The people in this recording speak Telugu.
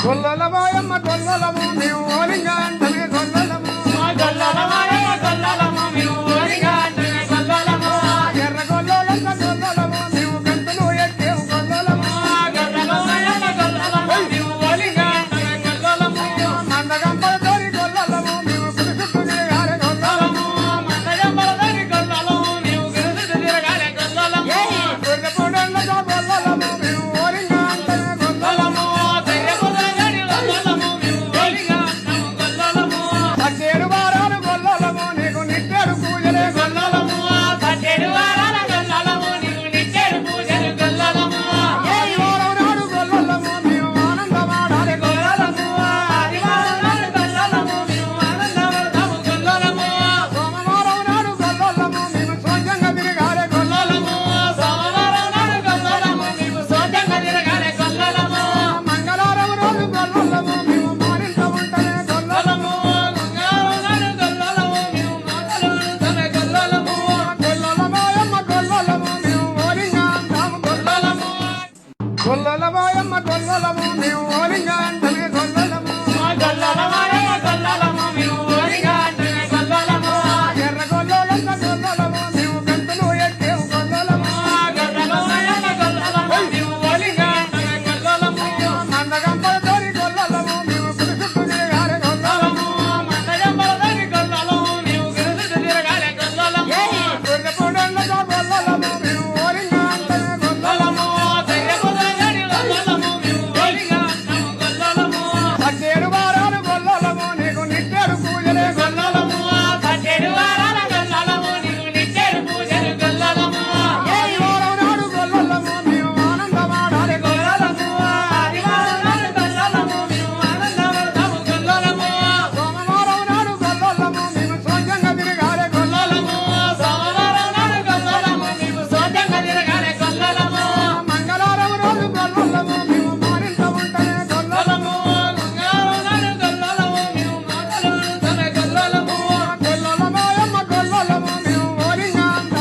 గొల్లలమాయమ్మ గొల్లలము మేము ఓలింగా అంటమే గొల్లలము గొల్లలమాయమ్మ గొల్లలము మేము ఓలింగా అంటమే గొల్లలము ఎర్ర గొల్లలంత గొల్లలము మేము గంతులు ఎక్కేము గొల్లలము గొల్లలమాయమ్మ గొల్లలము మేము ఓలింగా అంటమే గొల్లలము మందగంపలతోని గొల్లలము మేము గురుసుకు తిరగాలి గొల్లలము మందగంపలతోని గొల్లలము మేము గురుసుకు తిరగాలి గొల్లలము గొర్రెపూడళ్ళతో గొల్లలము మేము ఓలింగా అంటమే గొల్లలము పట్టేడు వారాలు గొల్లలము నీకు నిట్టేడు పూజలే గొల్లలము పట్టేడు వారాల గొల్లలము నీకు నిట్టేడు పూజలు గొల్లలము ఆదివారం నాడు గొల్లలము మేము ఆనందమాడాలి గొల్లలము ఆదివారం నాడు గొల్లలము మేము ఆనందపడతాము గొల్లలము సోమవారం నాడు గొల్లలము మేము స్వచ్ఛంగా తిరగాలి గొల్లలము సోమవారం నాడు గొల్లలము మేము సోజంగా తిరగాలి గొల్లలము మంగళవారం రోజు గొల్లలము మేము మారింత ఉంటనే గొల్లలము మంగళవారం నాడు గొల్లలము మేము మాటలు ఉంటమే గొల్లలము గొల్లలమాయమ్మ గొల్లలము మేము ఓలింగా అంటాము గొల్లలము గొల్లలమాయమ్మ గొల్లలము మేము ఓలింగా అంటాము